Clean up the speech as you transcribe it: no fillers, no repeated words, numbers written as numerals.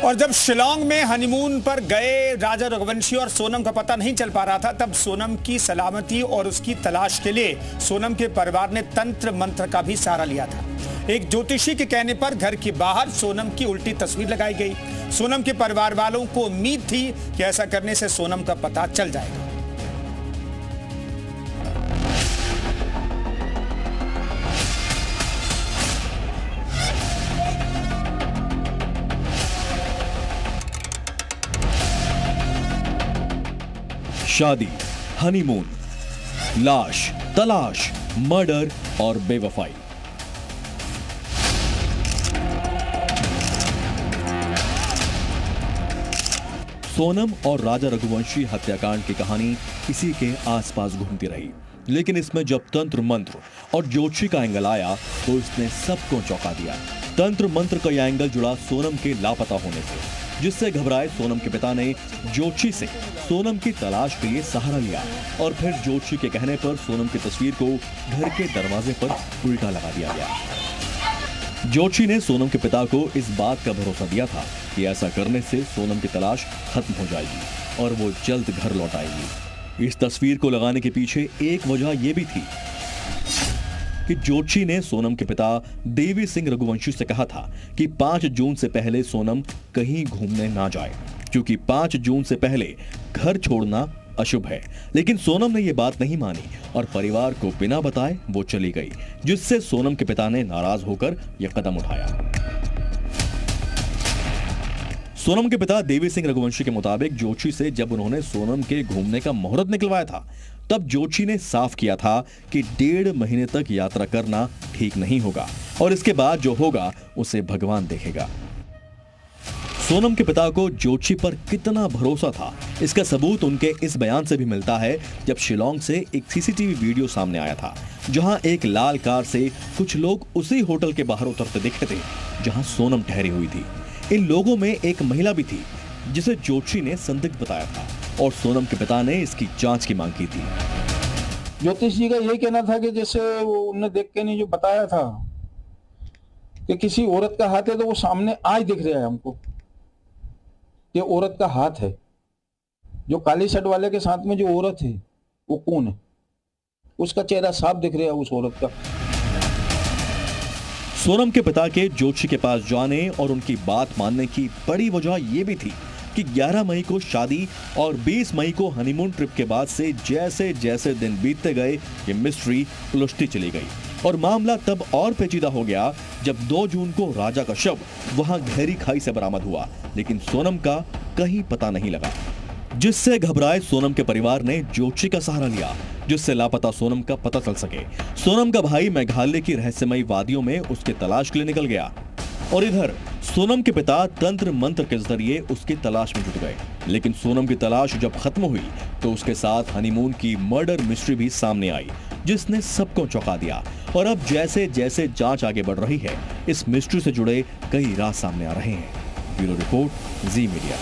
और जब शिलोंग में हनीमून पर गए राजा रघुवंशी और सोनम का पता नहीं चल पा रहा था, तब सोनम की सलामती और उसकी तलाश के लिए सोनम के परिवार ने तंत्र मंत्र का भी सहारा लिया था। एक ज्योतिषी के कहने पर घर के बाहर सोनम की उल्टी तस्वीर लगाई गई। सोनम के परिवार वालों को उम्मीद थी कि ऐसा करने से सोनम का पता चल जाएगा। शादी, हनीमून, लाश, तलाश, मर्डर और बेवफाई। सोनम और राजा रघुवंशी हत्याकांड की कहानी इसी के आसपास घूमती रही, लेकिन इसमें जब तंत्र मंत्र और ज्योतिषी का एंगल आया तो इसने सबको चौंका दिया। तंत्र मंत्र का यह एंगल जुड़ा सोनम के लापता होने से, जिससे घबराए सोनम के पिता ने ज्योतिषी से सोनम की तलाश के लिए सहारा लिया और फिर ज्योतिषी के कहने पर सोनम की तस्वीर को घर के दरवाजे पर उल्टा लगा दिया गया। ज्योतिषी ने सोनम के पिता को इस बात का भरोसा दिया था कि ऐसा करने से सोनम की तलाश खत्म हो जाएगी और वो जल्द घर लौट आएगी। इस तस्वीर को लगाने के पीछे एक वजह यह भी थी कि ज्योतिषी ने सोनम के पिता देवी सिंह रघुवंशी से कहा था कि 5 जून से पहले सोनम कहीं घूमने ना जाए, क्योंकि 5 जून से पहले घर छोड़ना अशुभ है। लेकिन सोनम ने यह बात नहीं मानी और परिवार को बिना बताए वो चली गई, जिससे सोनम के पिता ने नाराज होकर यह कदम उठाया। सोनम के पिता देवी सिंह रघुवंशी के मुताबिक ज्योतिषी से जब उन्होंने सोनम के घूमने का मुहूर्त निकलवाया था, तब ज्योतिषी ने साफ किया था कि 1.5 महीने तक यात्रा करना ठीक नहीं होगा और इसके बाद जो होगा उसे भगवान देखेगा। सोनम के पिता को ज्योतिषी पर कितना भरोसा था, इसका सबूत उनके इस बयान से भी मिलता है जब शिलोंग से एक सीसीटीवी वीडियो सामने आया था, जहां एक लाल कार से कुछ लोग उसी होटल के बाहर उतरते दिखे थे जहां सोनम ठहरी हुई थी। इन लोगों में एक महिला भी थी जिसे ज्योतिषी ने संदिग्ध बताया था और सोनम के पिता ने इसकी जांच की मांग की थी। ज्योतिष जी का यही कहना था कि जैसे उन्होंने देख के नहीं जो बताया था कि किसी औरत का हाथ है, तो वो सामने आज दिख रहा है हमको, ये औरत का हाथ है। जो काली शर्ट वाले के साथ में जो औरत है वो कौन है, उसका चेहरा साफ दिख रहा है उस औरत का। सोनम के पिता के ज्योतिषी के पास जाने और उनकी बात मानने की बड़ी वजह यह भी थी कि 11 मई को शादी और 20 मई को हनीमून ट्रिप के बाद से जैसे जैसे दिन बीतते गए ये मिस्ट्री उलझती चली गई और मामला तब और पेचीदा हो गया जब 2 जून को राजा का शव वहां गहरी खाई से बरामद हुआ, लेकिन सोनम का कहीं पता नहीं लगा, जिससे घबराए सोनम के परिवार ने ज्योतिषी का सहारा लिया, जिससे लापता सोनम का पता चल सके। सोनम का भाई मेघालय की रहस्यमयी वादियों में उसके तलाश के लिए निकल गया और इधर सोनम के पिता तंत्र मंत्र के जरिए उसकी तलाश में जुट गए। लेकिन सोनम की तलाश जब खत्म हुई तो उसके साथ हनीमून की मर्डर मिस्ट्री भी सामने आई, जिसने सबको चौंका दिया। और अब जैसे जैसे जांच आगे बढ़ रही है, इस मिस्ट्री से जुड़े कई राज सामने आ रहे हैं। ब्यूरो रिपोर्ट, जी मीडिया।